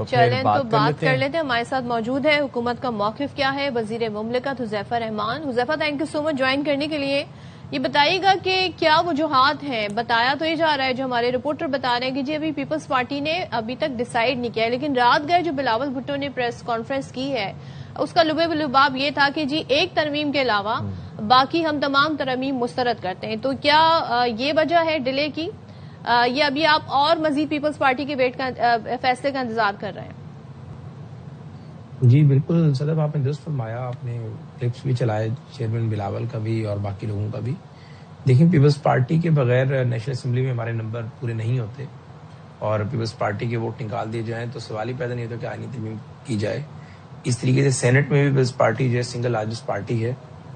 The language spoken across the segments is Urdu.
چلیں تو بات کر لیتے ہیں. ہمارے ساتھ موجود ہے حکومت کا موقف کیا ہے وزیر مملکت Huzaifa Rehman. Huzaifa thank you so much join کرنے کے لیے. یہ بتائیے گا کہ کیا وجوہات ہیں؟ بتایا تو یہ جا رہا ہے جو ہمارے رپورٹر بتا رہے ہیں کہ جی ابھی پیپلز پارٹی نے ابھی تک ڈیسائیڈ نہیں کیا ہے، لیکن رات گئے جو بلاول بھٹو نے پریس کانفرنس کی ہے اس کا لبے لباب یہ تھا کہ جی ایک ترمیم کے علاوہ باقی ہم تمام ترمیم مسترد کرتے ہیں. تو کیا یہ وجہ ہے ڈیلے کی یا ابھی آپ اور مزید پیپلز پارٹی کے فیصلے کا انتظار کر رہے ہیں؟ جی بالکل صدف، آپ نے درست فرمایا. آپ نے کلپس بھی چلائے چیئرمین بلاول کا بھی اور باقی لوگوں کا بھی. دیکھیں پیپلز پارٹی کے بغیر نیشنل اسمبلی میں ہمارے نمبر پورے نہیں ہوتے، اور پیپلز پارٹی کے ووٹ نکال دیے جائیں تو سوال ہی پیدا نہیں ہوتا کہ آئینی ترمیم کی جائے. اس طریقے سے سینٹ میں بھی پیپلز پارٹی جو ہے سنگل لارجسٹ پارٹی ہے،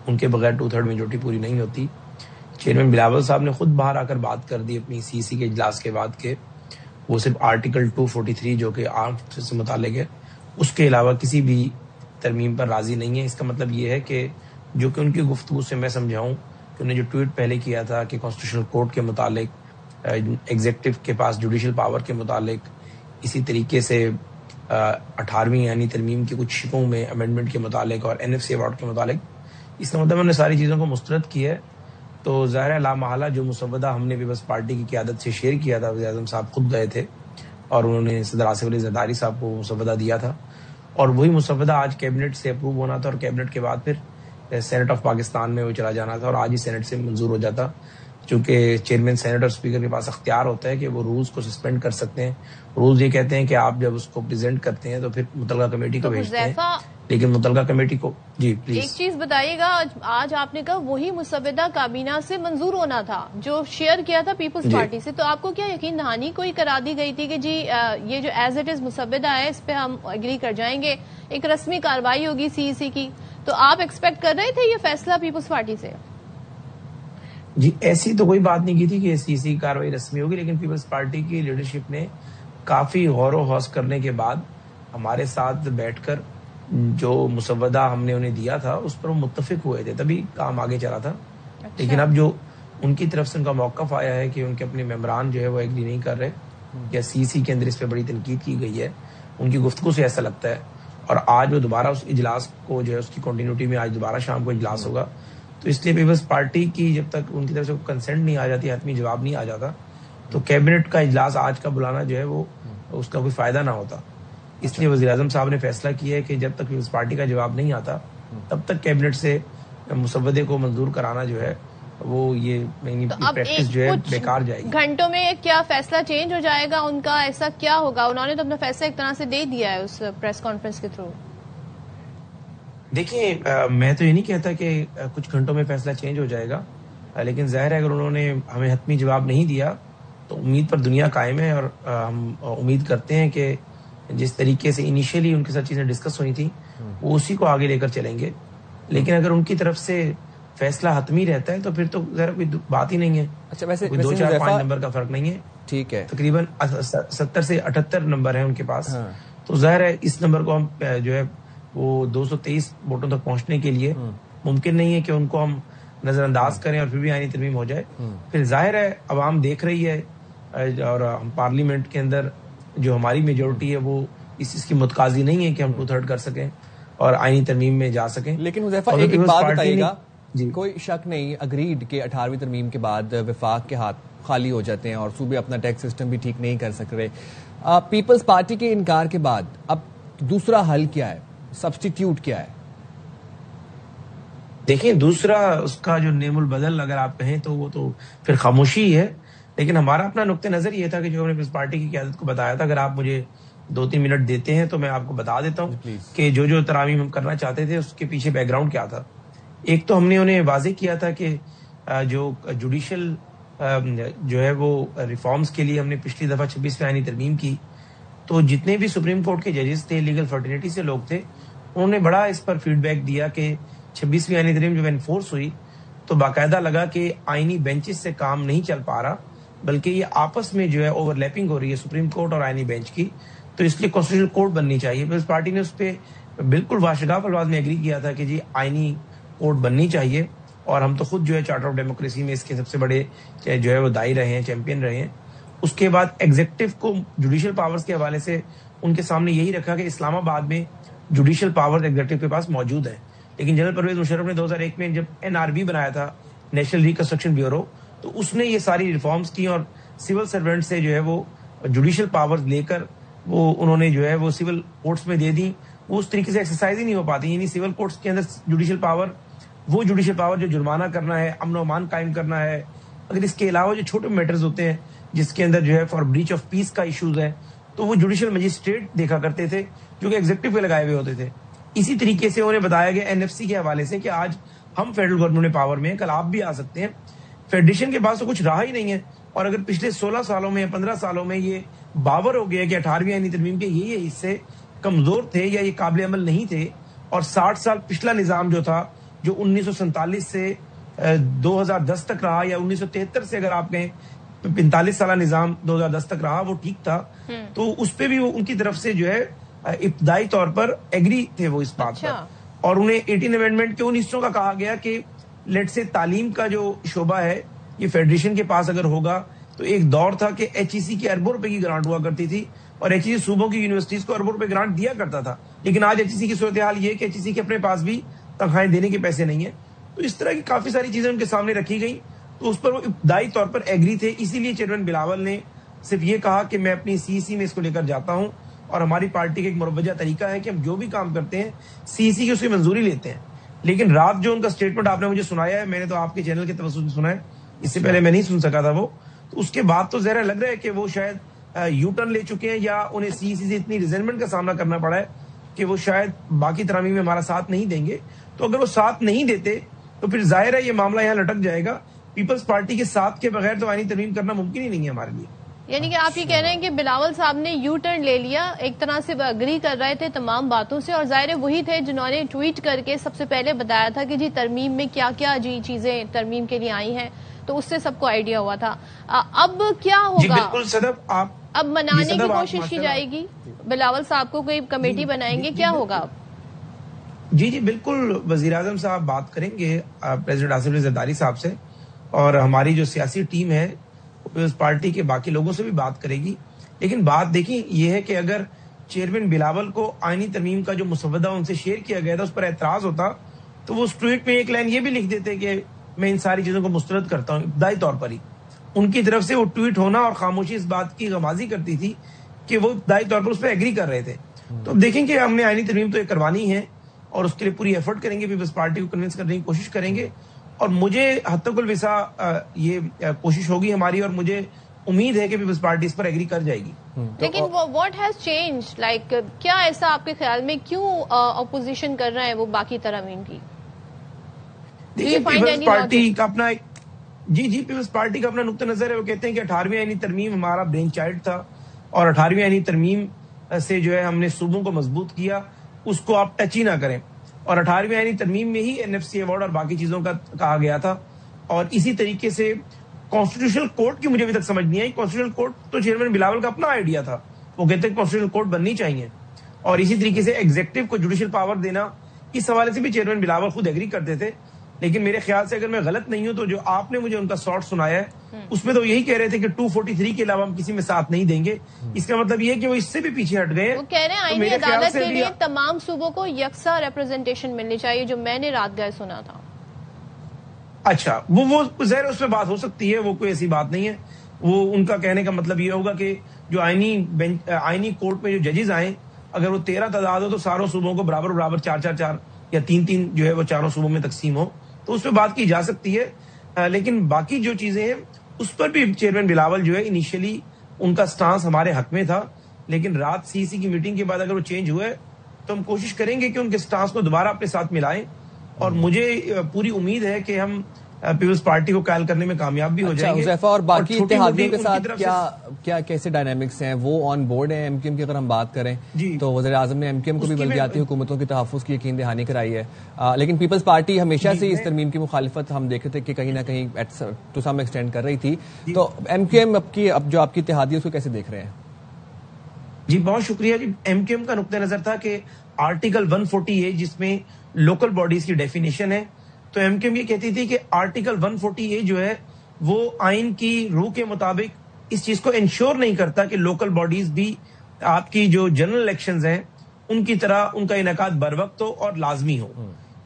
ان کے بغیر 2/3 میجورٹی پوری نہیں ہوتی. چیئرمین بلاول صاحب نے خود باہر آ کر بات کر دی اپنی سی سی کے اجلاس کے بعد کہ وہ صرف آرٹیکل 243 جو کہ آرمز سے متعلق ہے اس کے علاوہ کسی بھی ترمیم پر راضی نہیں ہے. اس کا مطلب یہ ہے کہ جو کہ ان کی گفتگو سے میں سمجھاؤں کہ انہوں نے جو ٹویٹ پہلے کیا تھا کہ کانسٹیٹیوشنل کورٹ کے متعلق، ایگزیکٹو کے پاس جوڈیشل پاور کے متعلق، اسی طریقے سے 18ویں یعنی ترمیم کے کچھ شقوں میں امینڈمنٹ کے متعلق اور NFC ایوارڈ کے متعلق، اس کا مطلب انہوں نے ساری چیزوں کو مسترد کیا ہے. تو ظاہر لامحالہ جو مسودہ ہم نے پیپلز پارٹی کی قیادت سے شیئر کیا تھا، وزیر اعظم صاحب خود گئے تھے اور انہوں نے صدر آصف علی زرداری صاحب کو مسودہ دیا تھا، اور وہی مسودہ آج کیبنٹ سے اپروو ہونا تھا اور کیبنٹ کے بعد پھر سینٹ آف پاکستان میں وہ چلا جانا تھا اور آج ہی سینٹ سے منظور ہو جاتا. چونکہ چیئرمین سینٹ اور اسپیکر کے پاس اختیار ہوتا ہے کہ وہ رولز کو سسپینڈ کر سکتے ہیں. رولز یہ کہتے ہیں کہ آپ جب اس کو پریزنٹ کرتے ہیں تو پھر متعلقہ کمیٹی کو بھیجتے ہیں، لیکن متعلقہ کمیٹی کو جی پلیز ایک چیز بتائیے گا. آج آپ نے کہا وہی مسودہ کابینہ سے منظور ہونا تھا جو شیئر کیا تھا پیپلز پارٹی سے، تو آپ کو کیا یقین دہانی کوئی کرا دی گئی تھی کہ جی یہ جو ایز اٹ از مسودہ ہے اس پہ ہم اگری کر جائیں گے، ایک رسمی کارروائی ہوگی CEC کی؟ تو آپ ایکسپیکٹ کر رہے تھے یہ فیصلہ پیپلز پارٹی سے؟ جی ایسی تو کوئی بات نہیں کی تھی کہ CEC کارروائی رسمی ہوگی، لیکن پیپلز پارٹی کی لیڈرشپ نے کافی غور و خوض کرنے کے بعد ہمارے ساتھ بیٹھ کر جو مسودہ ہم نے انہیں دیا تھا اس پر وہ متفق ہوئے تھے، تبھی کام آگے چلا تھا. لیکن اب جو ان کی طرف سے ان کا موقف آیا ہے کہ ان کے اپنے ممبران جو ہے وہ ایگری نہیں کر رہے، یا CEC کے اندر اس پہ بڑی تنقید کی گئی ہے، ان کی گفتگو سے ایسا لگتا ہے. اور آج وہ دوبارہ اس اجلاس کو جو ہے اس کی کنٹینیوٹی میں آج دوبارہ شام کو اجلاس ہوگا، تو اس لیے پیپلز پارٹی کی جب تک ان کی طرف سے کنسنٹ نہیں آ جاتی، حتمی جواب نہیں آ جاتا، تو کیبنٹ کا اجلاس آج کا بلانا جو ہے وہ اس کا کوئی فائدہ نہ ہوتا. اس لیے وزیر اعظم صاحب نے فیصلہ کیا ہے کہ جب تک پیپلز پارٹی کا جواب نہیں آتا تب تک کیبنٹ سے مسودے کو منظور کرانا جو ہے وہ یہ پریکٹس جو ہے بیکار جائے گی. گھنٹوں میں کیا فیصلہ چینج ہو جائے گا ان کا؟ ایسا کیا ہوگا؟ انہوں نے تو اپنا فیصلہ ایک طرح سے دے دیا ہے اس پریس کانفرنس کے تھرو. دیکھیں میں تو یہ نہیں کہتا کہ کچھ گھنٹوں میں فیصلہ چینج ہو جائے گا، لیکن ظاہر ہے اگر انہوں نے ہمیں حتمی جواب نہیں دیا تو امید پر دنیا قائم ہے، اور ہم امید کرتے ہیں کہ جس طریقے سے انیشیلی ان کے ساتھ چیزیں ڈسکس ہوئی تھیں وہ اسی کو آگے لے کر چلیں گے. لیکن اگر ان کی طرف سے فیصلہ حتمی رہتا ہے تو پھر تو ذرا کوئی بات ہی نہیں ہے. اچھا ویسے 2-4-5 نمبر کا فرق نہیں ہے، ٹھیک ہے، تقریباً 70 سے 78 نمبر ہیں ان کے پاس. تو ظاہر ہے اس نمبر کو ہم جو ہے وہ 223 ووٹوں تک پہنچنے کے لیے ممکن نہیں ہے کہ ان کو ہم نظر انداز کریں اور پھر بھی آئینی ترمیم ہو جائے. پھر ظاہر ہے عوام دیکھ رہی ہے، اور ہم پارلیمنٹ کے اندر جو ہماری میجورٹی ہے وہ اس کی متقاضی نہیں ہے کہ ہم 2/3 کر سکیں اور آئینی ترمیم میں جا سکیں. لیکن حذیفہ ایک بات بتائیے گا، کوئی شک نہیں اگریڈ کہ 18ویں ترمیم کے بعد وفاق کے ہاتھ خالی ہو جاتے ہیں اور صوبے اپنا ٹیکس سسٹم بھی ٹھیک نہیں کر سک رہے. پیپلز پارٹی کے انکار کے بعد اب دوسرا حل کیا ہے، سبسٹیٹیوٹ کیا ہے؟ دیکھیں دوسرا اس کا جو نیم البدل اگر آپ کہیں تو وہ تو پھر خاموشی ہے. لیکن ہمارا اپنا نقطہ نظر یہ تھا کہ جو ہم نے پیپلز پارٹی کی قیادت کو بتایا تھا، اگر آپ مجھے 2-3 منٹ دیتے ہیں تو میں آپ کو بتا دیتا ہوں کہ جو ترامیم ہم کرنا چاہتے تھے اس کے پیچھے بیک گراؤنڈ کیا تھا. ایک تو ہم نے انہیں واضح کیا تھا کہ جو جوڈیشل جو ہے وہ ریفارمز کے لیے ہم نے پچھلی دفعہ 26ویں آئینی ترمیم کی، تو جتنے بھی سپریم کورٹ کے ججز تھے، لیگل فرٹرنیٹی سے لوگ تھے، انہوں نے بڑا اس پر فیڈ بیک دیا کہ 26ویں آئینی ترمیم جب انفورس ہوئی تو باقاعدہ لگا کہ آئینی بینچز سے کام نہیں چل پا رہا، بلکہ یہ آپس میں جو ہے اوور لیپنگ ہو رہی ہے سپریم کورٹ اور آئینی بینچ کی. تو اس لیے کانسٹیٹیوشنل کورٹ بننی چاہیے. پیپلز پارٹی نے اس پہ بالکل واشگاف الفاظ میں ایگری کیا تھا کہ جی آئینی کورٹ بننی چاہیے، اور ہم تو خود جو ہے چارٹر آف ڈیموکریسی میں اس کے سب سے بڑے جو ہے وہ دائی رہے ہیں، چیمپئن رہے ہیں. اس کے بعد ایگزیکٹو کو جوڈیشل پاورز کے حوالے سے ان کے سامنے یہی رکھا کہ اسلام آباد میں جوڈیشل پاور ایگزیکٹو کے پاس موجود ہے. لیکن جنرل پرویز مشرف نے 2001 میں جب NRB بنایا تھا, نیشنل ریکنسٹرکشن بیورو, تو اس نے یہ ساری ریفارمز کی اور سول سرونٹ سے جو ہے وہ جوڈیشل پاور لے کر وہ انہوں نے جو ہے وہ سول کورٹس میں دے دی. وہ اس طریقے سے ایکسرسائز ہی نہیں ہو پاتی. یعنی سول کورٹس کے اندر جوڈیشل پاور جو جرمانہ کرنا ہے, امن و امان قائم کرنا ہے, اگر اس کے علاوہ جو چھوٹے میٹرز ہوتے ہیں جس کے اندر جو ہے فار بریچ آف پیس کا ایشوز ہے, تو وہ جوڈیشل مجسٹریٹ دیکھا کرتے تھے جو کہ ایگزیکٹو پہ لگائے ہوئے ہوتے تھے. اسی طریقے سے انہیں بتایا گیا NFC کے حوالے سے کہ آج ہم فیڈرل گورنمنٹ پاور میں ہیں, کل آپ بھی آ سکتے ہیں. فیڈریشن کے پاس تو کچھ رہا ہی نہیں ہے. اور اگر پچھلے 16 سالوں میں یا 15 سالوں میں یہ باور ہو گیا کہ 18ویں آئینی ترمیم کے یہ حصے کمزور تھے یا یہ قابل عمل نہیں تھے, اور 60 سال پچھلا نظام جو تھا جو 1947 سے 2010 تک رہا, یا 1973 سے اگر آپ کہیں 45 سالہ نظام 2010 تک رہا, وہ ٹھیک تھا, تو اس پہ بھی وہ ان کی طرف سے جو ہے ابتدائی طور پر ایگری تھے وہ اس بات پر. اور انہیں 18 امینڈمنٹ کے ان حصوں کا کہا گیا کہ لیٹ سے تعلیم کا جو شعبہ ہے یہ فیڈریشن کے پاس اگر ہوگا, تو ایک دور تھا کہ HEC کی اربوں روپے کی گرانٹ ہوا کرتی تھی اور HEC صوبوں کی یونیورسٹیز کو اربوں روپے گرانٹ دیا کرتا تھا. لیکن آج HEC کی صورتحال یہ کہ HEC کے اپنے پاس بھی تنخواہیں دینے کے پیسے نہیں ہیں. تو اس طرح کی کافی ساری چیزیں ان کے سامنے رکھی گئی, تو اس پر وہ ابتدائی طور پر ایگری تھے. اسی لیے چیئرمین بلاول نے صرف یہ کہا کہ میں اپنی CEC میں اس کو لے کر جاتا ہوں, اور ہماری پارٹی کا ایک مروجہ طریقہ ہے کہ ہم جو بھی کام کرتے ہیں CEC کی اس کی منظوری لیتے ہیں. لیکن رات جو ان کا اسٹیٹمنٹ آپ نے مجھے سنایا ہے, میں نے تو آپ کے چینل کے توسط سے سنا ہے, اس سے پہلے میں نہیں سن سکا تھا وہ, تو اس کے بعد تو ظاہر لگ رہا ہے کہ وہ شاید یو ٹرن لے چکے ہیں, یا انہیں CEC سے اتنی ریزنمنٹ کا سامنا کرنا پڑا ہے کہ وہ شاید باقی ترامیم میں ہمارا ساتھ نہیں دیں گے. تو اگر وہ ساتھ نہیں دیتے تو پھر ظاہر ہے یہ معاملہ یہاں لٹک جائے گا. پیپلز پارٹی کے ساتھ کے بغیر تو آئینی ترمیم کرنا ممکن ہی نہیں ہے ہمارے لیے. یعنی کہ آپ یہ کہہ رہے ہیں کہ بلاول صاحب نے یو ٹرن لے لیا, ایک طرح سے وہ اگری کر رہے تھے تمام باتوں سے, اور ظاہر وہی تھے جنہوں نے ٹویٹ کر کے سب سے پہلے بتایا تھا کہ جی ترمیم میں کیا کیا جی چیزیں ترمیم کے لیے آئی ہیں, تو اس سے سب کو آئیڈیا ہوا تھا. اب کیا ہوگا؟ بالکل صدف, اب منانے کی کوشش کی جائے گی, بلاول صاحب کو کوئی کمیٹی بنائیں گے, کیا ہوگا اب؟ جی بالکل, وزیر اعظم صاحب بات کریں گے پریزیڈنٹ آصف علی زرداری صاحب سے, اور ہماری جو سیاسی ٹیم ہے پیپلز پارٹی کے باقی لوگوں سے بھی بات کرے گی. لیکن بات دیکھیں یہ ہے کہ اگر چیئرمین بلاول کو آئینی ترمیم کا جو مسودہ ان سے شیئر کیا گیا تھا اس پر اعتراض ہوتا, تو وہ اس ٹویٹ میں ایک لائن یہ بھی لکھ دیتے کہ میں ان ساری چیزوں کو مسترد کرتا ہوں. ابتدائی طور پر ہی ان کی طرف سے وہ ٹویٹ ہونا اور خاموشی اس بات کی غمازی کرتی تھی کہ وہ ابتدائی طور پر اس پہ ایگری کر رہے تھے. تو اب دیکھیں کہ ہم نے آئینی ترمیم تو یہ کروانی ہے, اور اس کے لیے پوری ایفرٹ کریں گے, پیپلز پارٹی کو کنونس کرنے کی کوشش کریں گے, اور مجھے حد تک الوسع یہ کوشش ہوگی ہماری, اور مجھے امید ہے کہ پیپلز پارٹی اس پر ایگری کر جائے گی. لیکن واٹ ہیز چینج, لائک کیا ایسا آپ کے خیال میں کیوں اپوزیشن کر رہے ہیں وہ باقی ترامیم کی؟ دیکھیے پیپلز پارٹی کا اپنا پیپلز پارٹی کا اپنا نقطہ نظر ہے. وہ کہتے ہیں کہ 18ویں آئینی ترمیم ہمارا برین چائلڈ تھا, اور 18ویں آئینی ترمیم سے جو ہے ہم نے صوبوں کو مضبوط کیا, اس کو آپ ٹچ ہی نہ کریں. اور 18ویں آئینی ترمیم میں ہی NFC ایوارڈ اور باقی چیزوں کا کہا گیا تھا. اور اسی طریقے سے کانسٹیٹیوشنل کورٹ کی مجھے ابھی تک سمجھ نہیں آئی. کانسٹیٹیوشنل کورٹ تو چیئرمین بلاول کا اپنا آئیڈیا تھا, وہ کہتے ہیں کانسٹیٹیوشنل کورٹ بننی چاہیے. اور اسی طریقے سے ایگزیکٹو کو جوڈیشل پاور دینا, اس حوالے سے بھی چیئرمین بلاول خود ایگری کرتے تھے. لیکن میرے خیال سے اگر میں غلط نہیں ہوں تو جو آپ نے مجھے ان کا شارٹ سنایا ہے اس میں تو یہی کہہ رہے تھے کہ 243 کے علاوہ ہم کسی میں ساتھ نہیں دیں گے. اس کا مطلب یہ ہے کہ وہ اس سے بھی پیچھے ہٹ گئے. وہ کہہ رہے ہیں آئینی عدالت کے لیے تمام صوبوں کو یکساں ریپرزنٹیشن ملنی چاہیے, جو میں نے رات گئے سنا تھا. اچھا, وہ ظاہر اس میں بات ہو سکتی ہے, وہ کوئی ایسی بات نہیں ہے. وہ ان کا کہنے کا مطلب یہ ہوگا کہ جو آئینی کورٹ میں جو ججز آئیں, اگر وہ 13 تعداد ہو تو ساروں صوبوں کو برابر 4 یا 3 جو ہے وہ چاروں صوبوں میں تقسیم ہو, تو اس پہ بات کی جا سکتی ہے. لیکن باقی جو چیزیں ہیں اس پر بھی چیئرمین بلاول جو ہے انیشیلی ان کا سٹانس ہمارے حق میں تھا. لیکن رات CEC کی میٹنگ کے بعد اگر وہ چینج ہوئے تو ہم کوشش کریں گے کہ ان کے سٹانس کو دوبارہ اپنے ساتھ ملائیں, اور مجھے پوری امید ہے کہ ہم پیپلز پارٹی کو قائل کرنے میں کامیاب بھی ہو جائیں گے. حذیفہ, اور باقی اتحادیوں کے ساتھ کیا کیسے ڈائنامکس ہیں, وہ آن بورڈ ہیں MQM کی؟ اگر ہم بات کریں تو وزیر اعظم نے MQM کو بھی بلدیاتی حکومتوں کے تحفظ کی یقین دہانی کرائی ہے, لیکن پیپلز پارٹی ہمیشہ سے اس ترمیم کی مخالفت ہم دیکھ رہے تھے کہ کہیں نہ کہیں ٹو سم ایکسٹینڈ کر رہی تھی. تو MQM اب جو آپ کی اتحادی ہے اس کو کیسے دیکھ رہے ہیں؟ جی بہت شکریہ. جی MQM کا نقطہ نظر تھا کہ آرٹیکل 140A جس میں لوکل باڈیز کی ڈیفینیشن ہے, تو MQM یہ کہتی تھی کہ آرٹیکل 140A جو ہے وہ آئین کی روح کے مطابق اس چیز کو انشور نہیں کرتا کہ لوکل باڈیز بھی آپ کی جو جنرل الیکشنز ہیں ان کی طرح ان کا انعقاد بر وقت ہو اور لازمی ہو.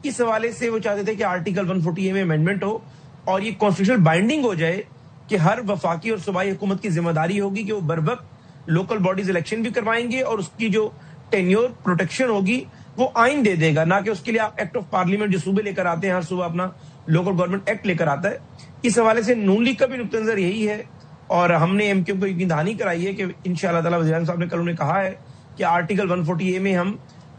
اس حوالے سے وہ چاہتے تھے کہ آرٹیکل 140A میں امینڈمنٹ ہو اور یہ کانسٹیٹیوشنل بائنڈنگ ہو جائے کہ ہر وفاقی اور صوبائی حکومت کی ذمہ داری ہوگی کہ وہ بر وقت لوکل باڈیز الیکشن بھی کروائیں گے اور اس کی جو ٹینیور پروٹیکشن ہوگی وہ آئین دے دے گا, نہ کہ اس کے لیے آپ ایکٹ آف پارلیمنٹ جو صوبے لے کر آتے ہیں, ہر صوبہ اپنا لوکل گورنمنٹ ایکٹ لے کر آتا ہے. اس حوالے سے نون لیگ کا بھی نقطہ نظر یہی ہے اور ہم نے ایم کیو کو یقین دہانی کرائی ہے کہ انشاءاللہ تعالی وزیر اعظم صاحب نے کل انہیں کہا ہے کہ آرٹیکل 140A میں ہم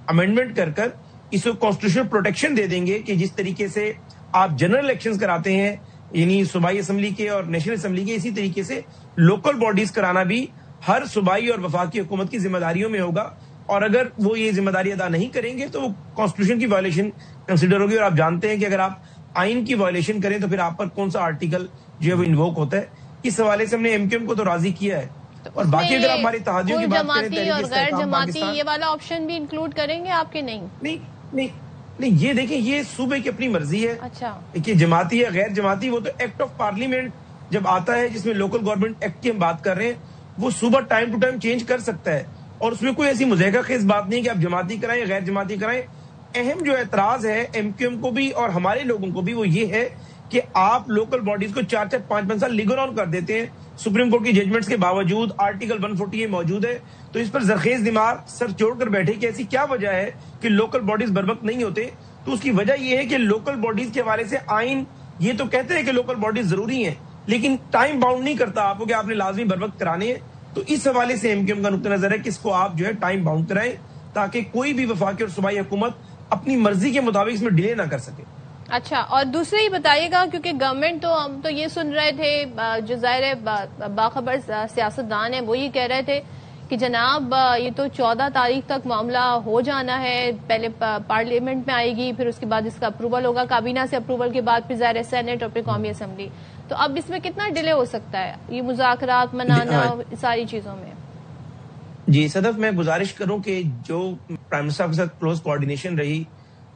امینڈمنٹ کر اس کو کانسٹیٹیوشنل پروٹیکشن دے دیں گے کہ جس طریقے سے آپ جنرل الیکشنز کراتے ہیں یعنی صوبائی اسمبلی کے اور نیشنل اسمبلی کے, اسی طریقے سے لوکل باڈیز کرانا بھی ہر صوبائی اور وفاقی حکومت کی ذمہ داریوں میں ہوگا, اور اگر وہ یہ ذمہ داری ادا نہیں کریں گے تو وہ کانسٹیٹیوشن کی وائلیشن کنسیڈر ہوگی. اور آپ جانتے ہیں کہ اگر آپ آئین کی وائلیشن کریں تو پھر آپ پر کون سا آرٹیکل جو ہے وہ انووک ہوتا ہے. اس حوالے سے ہم نے ایم کیو ایم کو تو راضی کیا ہے. اور باقی اگر آپ ہماری اتحادیوں کی بات کریں, جماعتی اور غیر جماعتی یہ والا آپشن بھی انکلوڈ کریں گے آپ کے؟ نہیں, یہ دیکھیں یہ صوبے کی اپنی مرضی ہے. اچھا, کہ جماعتی یا غیر جماعتی وہ تو ایکٹ آف پارلیمنٹ جب آتا ہے جس میں لوکل گورنمنٹ ایکٹ کی ہم بات کر رہے ہیں, وہ صوبہ ٹائم ٹو ٹائم چینج کر سکتا ہے اور اس میں کوئی ایسی مضحکہ خیز بات نہیں کہ آپ جماعتی کرائیں یا غیر جماعتی کرائیں. اہم جو اعتراض ہے ایم کیو ایم کو بھی اور ہمارے لوگوں کو بھی وہ یہ ہے کہ آپ لوکل باڈیز کو 4-5 سال لیگل آن کر دیتے ہیں سپریم کورٹ کی ججمنٹس کے باوجود. آرٹیکل 140A موجود ہے تو اس پر زرخیز دماغ سر چھوڑ کر بیٹھے کہ ایسی کیا وجہ ہے کہ لوکل باڈیز بر وقت نہیں ہوتے. تو اس کی وجہ یہ ہے کہ لوکل باڈیز کے حوالے سے آئین یہ تو کہتے ہیں کہ لوکل باڈیز ضروری ہیں لیکن ٹائم باؤنڈ نہیں کرتا آپ کو کہ آپ نے لازمی بر وقت کرانے ہیں. تو اس حوالے سے ایم کیو ایم کا نقطہ نظر ہے کہ اس کو آپ جو ہے ٹائم باؤنڈ کرائیں تاکہ کوئی بھی وفاقی اور صوبائی حکومت اپنی مرضی کے مطابق اس میں ڈیلے نہ کر سکے. اچھا, اور دوسرے ہی بتائیے گا کیونکہ گورنمنٹ تو ہم تو یہ سن رہے تھے, جو ظاہر باخبر سیاستدان ہیں وہ یہ کہہ رہے تھے کہ جناب یہ تو 14 تاریخ تک معاملہ ہو جانا ہے, پہلے پارلیمنٹ میں آئے گی, پھر اس کے بعد اس کا اپروول ہوگا, کابینہ سے اپروول کے بعد پھر ظاہر سینٹ اور پھر قومی اسمبلی. تو اب اس میں کتنا ڈیلے ہو سکتا ہے یہ مذاکرات منانا ساری چیزوں میں؟ جی صدف, میں گزارش کروں کہ جو پرائم منسٹر کے ساتھ کلوز کوآرڈینیشن رہی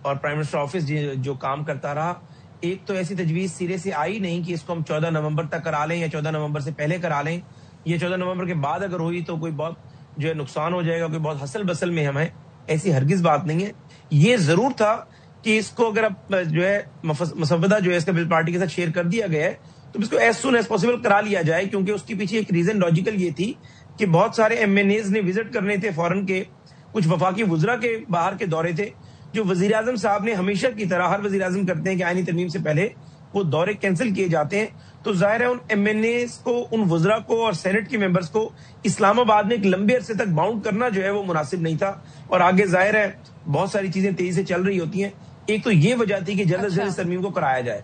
اور پرائم منسٹر آفس جو کام کرتا رہا, ایک تو ایسی تجویز سرے سے آئی نہیں کہ اس کو ہم 14 نومبر تک کرا لیں یا 14 نومبر سے پہلے کرا لیں, یہ 14 نومبر کے بعد اگر ہوئی تو کوئی بہت جو ہے نقصان ہو جائے گا, کوئی بہت حسل بسل میں ہم ہیں, ایسی ہرگز بات نہیں ہے. یہ ضرور تھا کہ اس کو اگر اب جو ہے مسودہ جو ہے اس کا بل پارٹی کے ساتھ شیئر کر دیا گیا ہے تو اس کو ایز سون ایز پاسبل کرا لیا جائے, کیونکہ اس کے پیچھے ایک ریزن لاجیکل یہ تھی کہ بہت سارے ایم این ایز نے وزٹ کرنے تھے فورن کے, کچھ وفاقی وزراء کے باہر کے دورے تھے جو وزیر اعظم صاحب نے ہمیشہ کی طرح ہر وزیر اعظم کرتے ہیں کہ آئینی ترمیم سے پہلے وہ دورے کینسل کیے جاتے ہیں. تو ظاہر ہے ان ایم این ایز کو, ان وزراء کو اور سینٹ کے ممبرز کو اسلام آباد میں ایک لمبے عرصے تک باؤنڈ کرنا جو ہے وہ مناسب نہیں تھا. اور آگے ظاہر ہے بہت ساری چیزیں تیزی سے چل رہی ہوتی ہیں, ایک تو یہ وجہ تھی کہ جلد از جلد ترمیم کو کرایا جائے.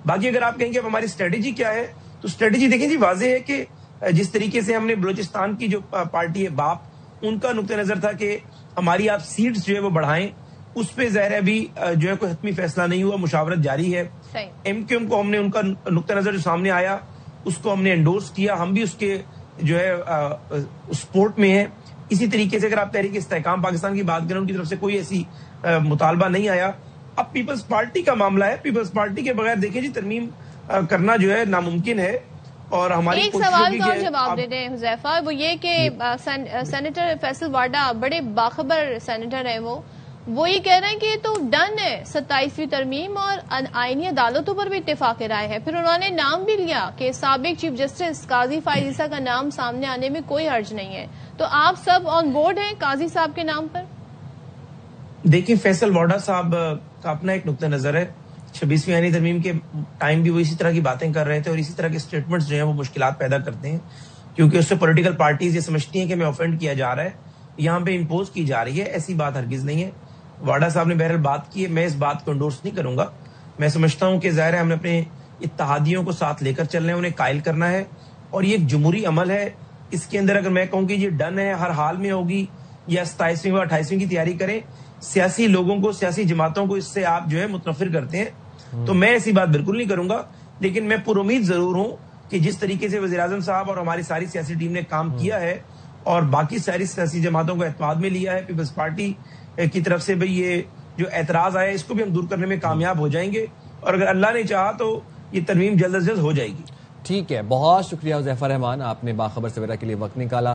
باقی اگر آپ کہیں گے اب ہماری اسٹریٹجی کیا ہے تو اسٹریٹجی دیکھیں جی واضح ہے کہ جس طریقے سے ہم نے بلوچستان کی جو پارٹی ہے باپ, ان کا نقطہ نظر تھا کہ ہماری آپ سیٹس جو ہے وہ بڑھائیں, اس پہ ظاہر ہے ابھی جو ہے کوئی حتمی فیصلہ نہیں ہوا, مشاورت جاری ہے. ایم کیو ایم کو ہم نے ان کا نقطہ نظر جو سامنے آیا اس کو ہم نے انڈورس کیا, ہم بھی اس کے جو ہے سپورٹ میں ہیں. اسی طریقے سے اگر آپ تحریک استحکام پاکستان کی بات کریں ان کی طرف سے کوئی ایسی مطالبہ نہیں آیا. اب پیپلز پارٹی کا معاملہ ہے, پیپلز پارٹی کے بغیر دیکھیں جی ترمیم کرنا جو ہے ناممکن ہے. اور ہماری ایک سوال کا جواب دے دیں حذیفہ, وہ یہ کہ سینیٹر فیصل واڈا بڑے باخبر سینیٹر ہیں, وہ یہ کہہ رہے ہیں کہ یہ تو ڈن ہے 27ویں ترمیم اور آئینی عدالتوں پر بھی اتفاق رائے ہے. پھر انہوں نے نام بھی لیا کہ سابق چیف جسٹس قاضی فائز عیسیٰ کا نام سامنے آنے میں کوئی حرج نہیں ہے. تو آپ سب آن بورڈ ہیں قاضی صاحب کے نام پر؟ دیکھیں فیصل واڈا صاحب کا اپنا ایک نقطہ نظر ہے. 26ویں آئینی ترمیم کے ٹائم بھی وہ اسی طرح کی باتیں کر رہے تھے اور اسی طرح کے اسٹیٹمنٹس جو ہیں وہ مشکلات پیدا کرتے ہیں, کیونکہ اس سے پولیٹیکل پارٹیز یہ سمجھتی ہیں کہ میں آفینڈ کیا جا رہا ہے, یہاں پہ امپوز کی جا رہی ہے. ایسی بات ہرگز نہیں ہے. واڈا صاحب نے بہرحال بات کی ہے, میں اس بات کو انڈورس نہیں کروں گا. میں سمجھتا ہوں کہ ظاہر ہے ہم نے اپنے اتحادیوں کو ساتھ لے کر چلنا ہے, انہیں قائل کرنا ہے, اور یہ ایک جمہوری عمل ہے. اس کے اندر اگر میں کہوں کہ یہ ڈن ہے ہر حال میں ہوگی یا 27ویں و 28ویں کی تیاری کریں, سیاسی لوگوں کو, سیاسی جماعتوں کو اس سے آپ جو ہے متنفر کرتے ہیں, تو میں ایسی بات بالکل نہیں کروں گا. لیکن میں پر امید ضرور ہوں کہ جس طریقے سے وزیر اعظم صاحب اور ہماری ساری سیاسی ٹیم نے کام کیا ہے اور باقی ساری سیاسی جماعتوں کو اعتماد میں لیا ہے, پیپلز پارٹی کی طرف سے بھی یہ جو اعتراض آیا اس کو بھی ہم دور کرنے میں کامیاب ہو جائیں گے, اور اگر اللہ نے چاہا تو یہ ترمیم جلد از جلد ہو جائے گی. ٹھیک ہے, بہت شکریہ حذیفہ رحمان, آپ نے باخبر سویرا کے لیے وقت نکالا.